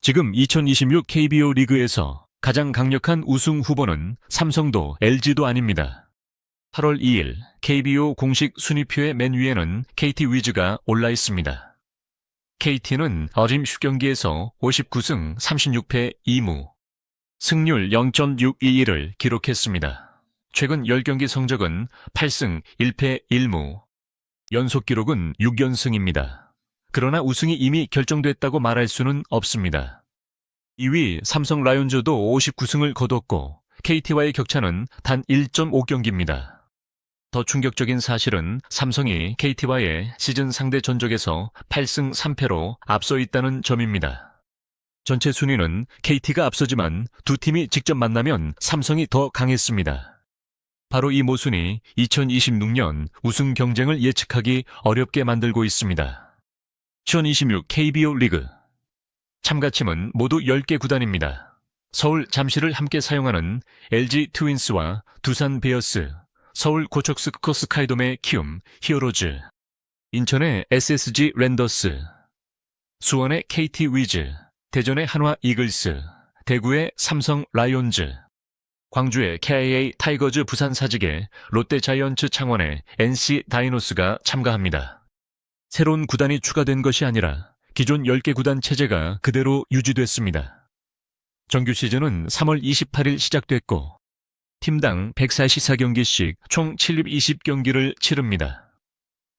지금 2026 KBO 리그에서 가장 강력한 우승 후보는 삼성도 LG도 아닙니다. 8월 2일 KBO 공식 순위표의 맨 위에는 KT 위즈가 올라 있습니다. KT는 어림 10경기에서 59승 36패 2무, 승률 0.621을 기록했습니다. 최근 10경기 성적은 8승 1패 1무, 연속 기록은 6연승입니다. 그러나 우승이 이미 결정됐다고 말할 수는 없습니다. 2위 삼성 라이온즈도 59승을 거뒀고 KT와의 격차는 단 1.5경기입니다. 더 충격적인 사실은 삼성이 KT와의 시즌 상대 전적에서 8승 3패로 앞서 있다는 점입니다. 전체 순위는 KT가 앞서지만 두 팀이 직접 만나면 삼성이 더 강했습니다. 바로 이 모순이 2026년 우승 경쟁을 예측하기 어렵게 만들고 있습니다. 2026 KBO 리그 참가팀은 모두 10개 구단입니다. 서울 잠실을 함께 사용하는 LG 트윈스와 두산 베어스, 서울 고척스커 스카이돔의 키움 히어로즈, 인천의 SSG 랜더스, 수원의 KT 위즈, 대전의 한화 이글스, 대구의 삼성 라이온즈, 광주의 KIA 타이거즈 부산 사직에 롯데 자이언츠 창원의 NC 다이노스가 참가합니다. 새로운 구단이 추가된 것이 아니라 기존 10개 구단 체제가 그대로 유지됐습니다. 정규 시즌은 3월 28일 시작됐고 팀당 144경기씩 총 720경기를 치릅니다.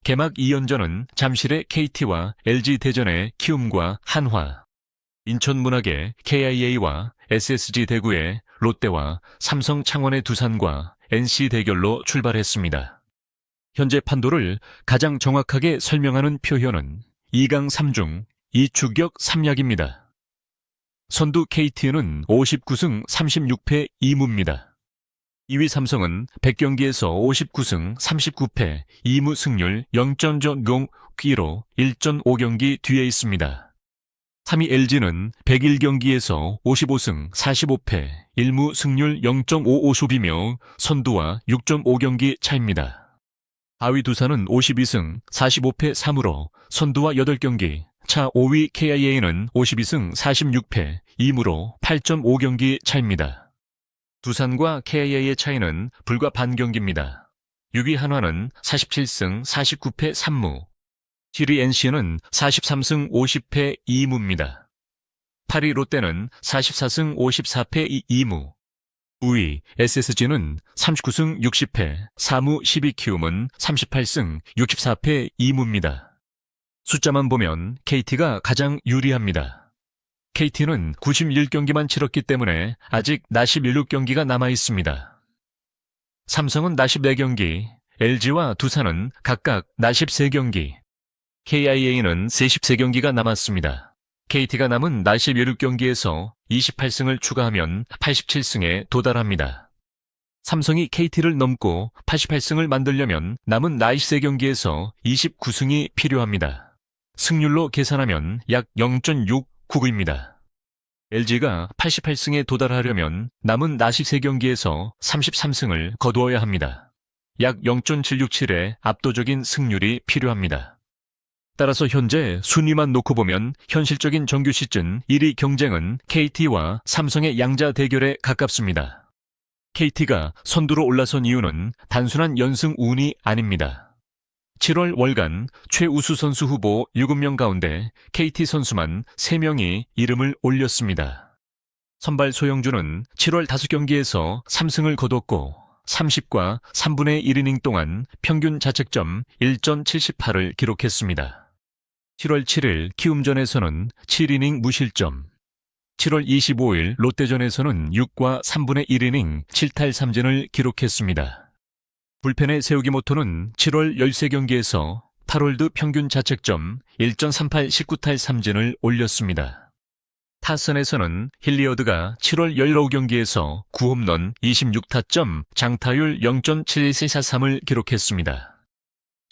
개막 2연전은 잠실의 KT와 LG 대전의 키움과 한화, 인천 문학의 KIA와 SSG 대구의 롯데와 삼성 창원의 두산과 NC 대결로 출발했습니다. 현재 판도를 가장 정확하게 설명하는 표현은 2강 3중 2추격 3약입니다. 선두 KT는 59승 36패 2무입니다. 2위 삼성은 100경기에서 59승 39패 2무 승률 0.0기로 1.5경기 뒤에 있습니다. 3위 LG는 101경기에서 55승 45패 1무 승률 0.55쇼비며 선두와 6.5경기 차입니다. 4위 두산은 52승 45패 3무로 선두와 8경기, 차 5위 KIA는 52승 46패 2무로 8.5경기 차입니다. 두산과 KIA의 차이는 불과 반 경기입니다. 6위 한화는 47승 49패 3무, 7위 NC는 43승 50패 2무입니다. 8위 롯데는 44승 54패 2무, 9위 SSG는 39승 60패 4무 12키움은 38승 64패 2무입니다. 숫자만 보면 KT가 가장 유리합니다. KT는 91경기만 치렀기 때문에 아직 낮 17경기가 남아 있습니다. 삼성은 낮 14경기, LG와 두산은 각각 낮 13경기, KIA는 33경기가 남았습니다. KT가 남은 낮 17경기에서 28승을 추가하면 87승에 도달합니다. 삼성이 KT를 넘고 88승을 만들려면 남은 낮 13경기에서 29승이 필요합니다. 승률로 계산하면 약 0.699입니다. LG가 88승에 도달하려면 남은 낮 13경기에서 33승을 거두어야 합니다. 약 0.767의 압도적인 승률이 필요합니다. 따라서 현재 순위만 놓고 보면 현실적인 정규 시즌 1위 경쟁은 KT와 삼성의 양자 대결에 가깝습니다. KT가 선두로 올라선 이유는 단순한 연승 운이 아닙니다. 7월 월간 최우수 선수 후보 7명 가운데 KT 선수만 3명이 이름을 올렸습니다. 선발 소영주는 7월 5경기에서 3승을 거뒀고 30과 3분의 1이닝 동안 평균 자책점 1.78을 기록했습니다. 7월 7일 키움전에서는 7이닝 무실점, 7월 25일 롯데전에서는 6과 3분의 1이닝 7탈 3진을 기록했습니다. 불펜의 세우기 모토는 7월 13경기에서 8홀드 평균 자책점 1.38 19탈 3진을 올렸습니다. 타선에서는 힐리어드가 7월 15경기에서 9홈런 26타점 장타율 0.7143을 기록했습니다.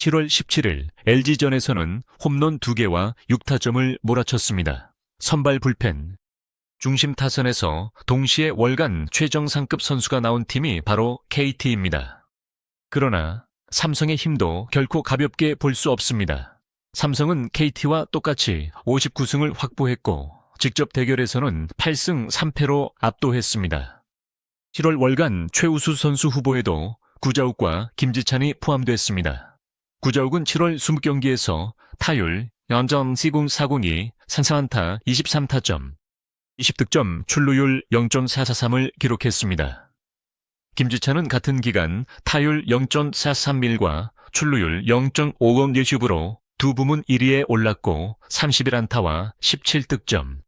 7월 17일 LG전에서는 홈런 2개와 6타점을 몰아쳤습니다. 선발 불펜, 중심 타선에서 동시에 월간 최정상급 선수가 나온 팀이 바로 KT입니다. 그러나 삼성의 힘도 결코 가볍게 볼 수 없습니다. 삼성은 KT와 똑같이 59승을 확보했고 직접 대결에서는 8승 3패로 압도했습니다. 7월 월간 최우수 선수 후보에도 구자욱과 김지찬이 포함됐습니다. 구자욱은 7월 20경기에서 타율 0.4042, 산사안타 23타점, 20득점, 출루율 0.443을 기록했습니다. 김지찬은 같은 기간 타율 0.431과 출루율 0.50예슈브로 두 부문 1위에 올랐고 31안타와 17득점,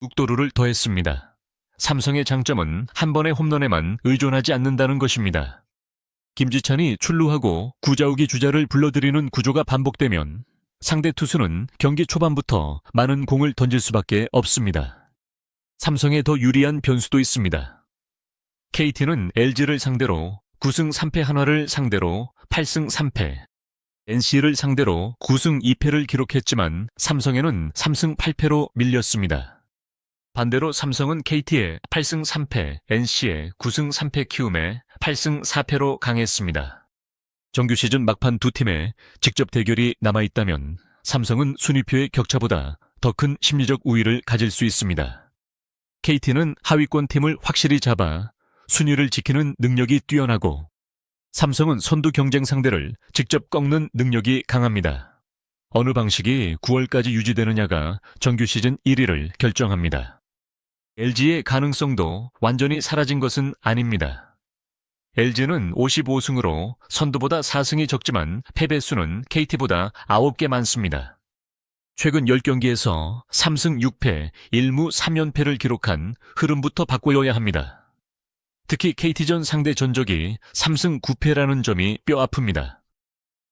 6도루를 더했습니다. 삼성의 장점은 한 번의 홈런에만 의존하지 않는다는 것입니다. 김지찬이 출루하고 구자욱이 주자를 불러들이는 구조가 반복되면 상대 투수는 경기 초반부터 많은 공을 던질 수밖에 없습니다. 삼성에 더 유리한 변수도 있습니다. KT는 LG를 상대로 9승 3패, 한화를 상대로 8승 3패, NC를 상대로 9승 2패를 기록했지만 삼성에는 3승 8패로 밀렸습니다. 반대로 삼성은 KT에 8승 3패, NC에 9승 3패 키움에 8승 4패로 강했습니다. 정규 시즌 막판 두 팀의 직접 대결이 남아있다면 삼성은 순위표의 격차보다 더 큰 심리적 우위를 가질 수 있습니다. KT는 하위권 팀을 확실히 잡아 순위를 지키는 능력이 뛰어나고 삼성은 선두 경쟁 상대를 직접 꺾는 능력이 강합니다. 어느 방식이 9월까지 유지되느냐가 정규 시즌 1위를 결정합니다. LG의 가능성도 완전히 사라진 것은 아닙니다. LG는 55승으로 선두보다 4승이 적지만 패배 수는 KT보다 9개 많습니다. 최근 10경기에서 3승 6패, 1무 3연패를 기록한 흐름부터 바꿔야 합니다. 특히 KT전 상대 전적이 3승 9패라는 점이 뼈아픕니다.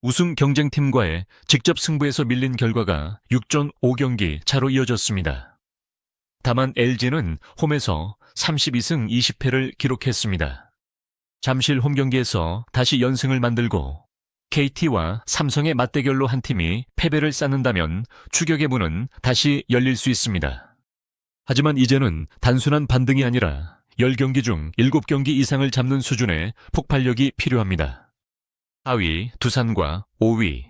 우승 경쟁팀과의 직접 승부에서 밀린 결과가 6전 5경기 차로 이어졌습니다. 다만 LG는 홈에서 32승 20패를 기록했습니다. 잠실 홈경기에서 다시 연승을 만들고 KT와 삼성의 맞대결로 한 팀이 패배를 쌓는다면 추격의 문은 다시 열릴 수 있습니다. 하지만 이제는 단순한 반등이 아니라 10경기 중 7경기 이상을 잡는 수준의 폭발력이 필요합니다. 4위 두산과 5위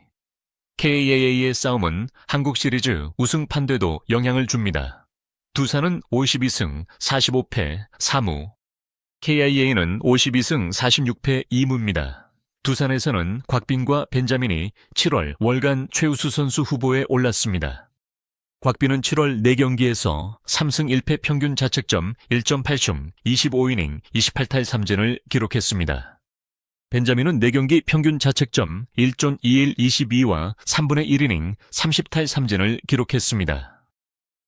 KAA의 싸움은 한국 시리즈 우승 판도에도 영향을 줍니다. 두산은 52승 45패 4무, KIA는 52승 46패 2무입니다. 두산에서는 곽빈과 벤자민이 7월 월간 최우수 선수 후보에 올랐습니다. 곽빈은 7월 4경기에서 3승 1패 평균 자책점 1.8홈 25이닝 28탈 3진을 기록했습니다. 벤자민은 4경기 평균 자책점 1.21 22와 3분의 1이닝 30탈 3진을 기록했습니다.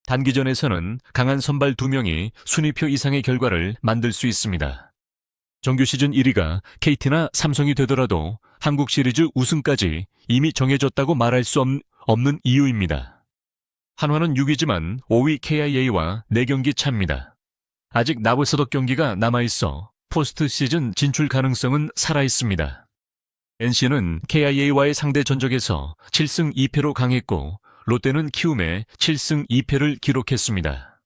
단기전에서는 강한 선발 2명이 순위표 이상의 결과를 만들 수 있습니다. 정규 시즌 1위가 KT나 삼성이 되더라도 한국 시리즈 우승까지 이미 정해졌다고 말할 수 없는 이유입니다. 한화는 6위지만 5위 KIA와 4경기 차입니다. 아직 나부서덕 경기가 남아있어 포스트 시즌 진출 가능성은 살아있습니다. NC는 KIA와의 상대 전적에서 7승 2패로 강했고 롯데는 키움에 7승 2패를 기록했습니다.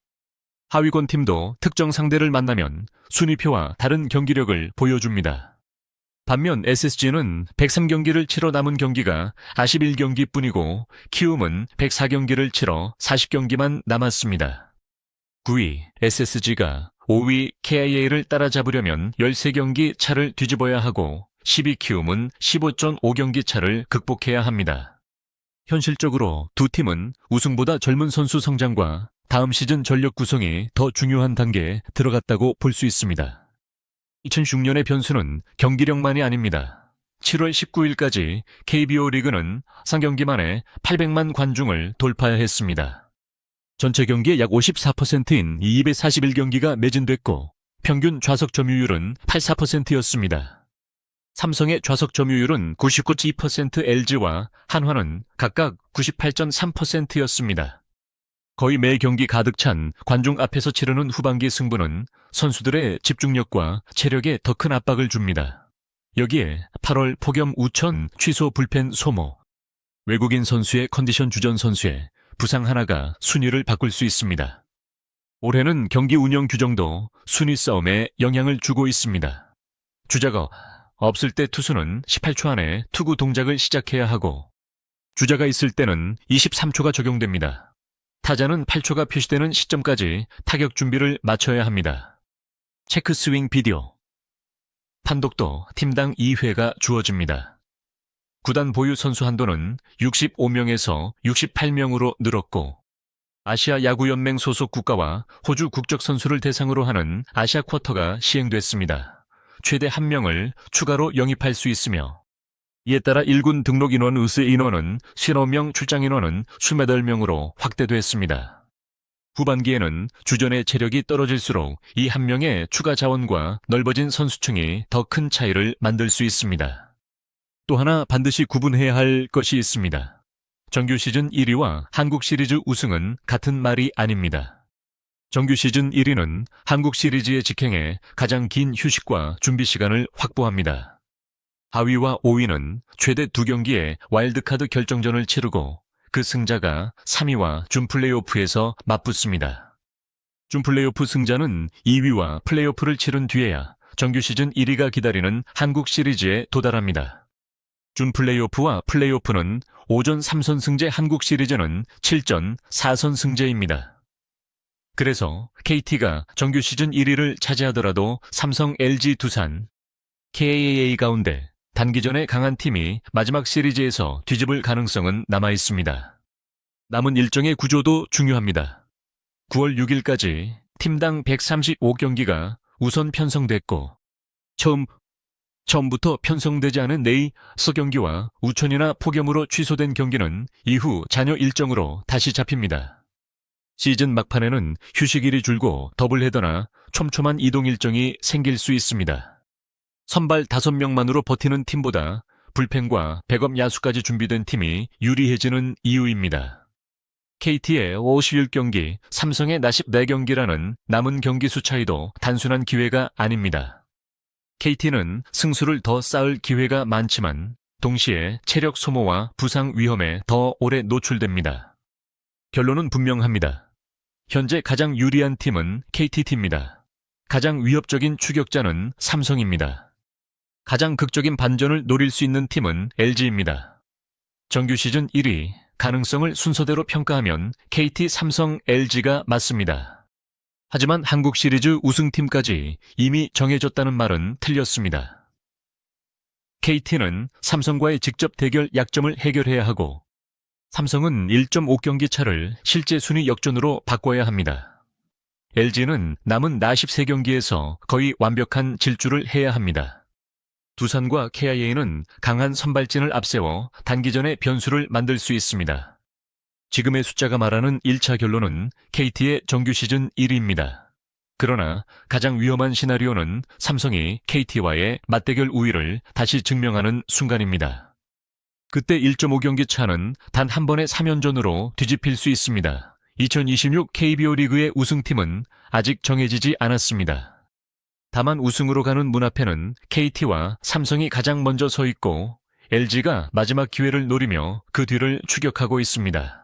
하위권 팀도 특정 상대를 만나면 순위표와 다른 경기력을 보여줍니다. 반면 SSG는 103경기를 치러 남은 경기가 41경기뿐이고 키움은 104경기를 치러 40경기만 남았습니다. 9위 SSG가 5위 KIA를 따라잡으려면 13경기 차를 뒤집어야 하고 10위 키움은 15.5경기 차를 극복해야 합니다. 현실적으로 두 팀은 우승보다 젊은 선수 성장과 다음 시즌 전력 구성이 더 중요한 단계에 들어갔다고 볼 수 있습니다. 2006년의 변수는 경기력만이 아닙니다. 7월 19일까지 KBO 리그는 3경기 만에 800만 관중을 돌파했습니다. 전체 경기의 약 54%인 241경기가 매진됐고 평균 좌석 점유율은 84%였습니다. 삼성의 좌석 점유율은 99.2%, LG와 한화는 각각 98.3%였습니다. 거의 매 경기 가득 찬 관중 앞에서 치르는 후반기 승부는 선수들의 집중력과 체력에 더 큰 압박을 줍니다. 여기에 8월 폭염 우천 취소 불펜 소모, 외국인 선수의 컨디션 주전 선수의 부상 하나가 순위를 바꿀 수 있습니다. 올해는 경기 운영 규정도 순위 싸움에 영향을 주고 있습니다. 주자가 없을 때 투수는 18초 안에 투구 동작을 시작해야 하고 주자가 있을 때는 23초가 적용됩니다. 타자는 8초가 표시되는 시점까지 타격 준비를 마쳐야 합니다. 체크 스윙 비디오. 판독도 팀당 2회가 주어집니다. 구단 보유 선수 한도는 65명에서 68명으로 늘었고, 아시아 야구연맹 소속 국가와 호주 국적 선수를 대상으로 하는 아시아 쿼터가 시행됐습니다. 최대 1명을 추가로 영입할 수 있으며, 이에 따라 1군 등록 인원 의스 인원은 50명, 출장 인원은 28명으로 확대됐습니다. 후반기에는 주전의 체력이 떨어질수록 이 1명의 추가 자원과 넓어진 선수층이 더 큰 차이를 만들 수 있습니다. 또 하나 반드시 구분해야 할 것이 있습니다. 정규 시즌 1위와 한국 시리즈 우승은 같은 말이 아닙니다. 정규 시즌 1위는 한국 시리즈의 직행에 가장 긴 휴식과 준비 시간을 확보합니다. 하위와 5위는 최대 2경기의 와일드카드 결정전을 치르고 그 승자가 3위와 준 플레이오프에서 맞붙습니다. 준 플레이오프 승자는 2위와 플레이오프를 치른 뒤에야 정규 시즌 1위가 기다리는 한국 시리즈에 도달합니다. 준 플레이오프와 플레이오프는 5전 3선승제, 한국 시리즈는 7전 4선승제입니다. 그래서 KT가 정규 시즌 1위를 차지하더라도 삼성, LG, 두산, KAA 가운데 단기전에 강한 팀이 마지막 시리즈에서 뒤집을 가능성은 남아 있습니다. 남은 일정의 구조도 중요합니다. 9월 6일까지 팀당 135경기가 우선 편성됐고, 처음부터 편성되지 않은 네이서 경기와 우천이나 폭염으로 취소된 경기는 이후 잔여 일정으로 다시 잡힙니다. 시즌 막판에는 휴식일이 줄고 더블헤더나 촘촘한 이동 일정이 생길 수 있습니다. 선발 5명만으로 버티는 팀보다 불펜과 백업 야수까지 준비된 팀이 유리해지는 이유입니다. KT의 51경기, 삼성의 44경기라는 남은 경기 수 차이도 단순한 기회가 아닙니다. KT는 승수를 더 쌓을 기회가 많지만 동시에 체력 소모와 부상 위험에 더 오래 노출됩니다. 결론은 분명합니다. 현재 가장 유리한 팀은 KT입니다. 가장 위협적인 추격자는 삼성입니다. 가장 극적인 반전을 노릴 수 있는 팀은 LG입니다. 정규 시즌 1위 가능성을 순서대로 평가하면 KT, 삼성, LG가 맞습니다. 하지만 한국 시리즈 우승팀까지 이미 정해졌다는 말은 틀렸습니다. KT는 삼성과의 직접 대결 약점을 해결해야 하고, 삼성은 1.5경기 차를 실제 순위 역전으로 바꿔야 합니다. LG는 남은 43경기에서 거의 완벽한 질주를 해야 합니다. 두산과 KIA는 강한 선발진을 앞세워 단기전에 변수를 만들 수 있습니다. 지금의 숫자가 말하는 1차 결론은 KT의 정규 시즌 1위입니다. 그러나 가장 위험한 시나리오는 삼성이 KT와의 맞대결 우위를 다시 증명하는 순간입니다. 그때 1.5경기 차는 단 한 번의 3연전으로 뒤집힐 수 있습니다. 2026 KBO 리그의 우승팀은 아직 정해지지 않았습니다. 다만 우승으로 가는 문 앞에는 KT와 삼성이 가장 먼저 서 있고 LG가 마지막 기회를 노리며 그 뒤를 추격하고 있습니다.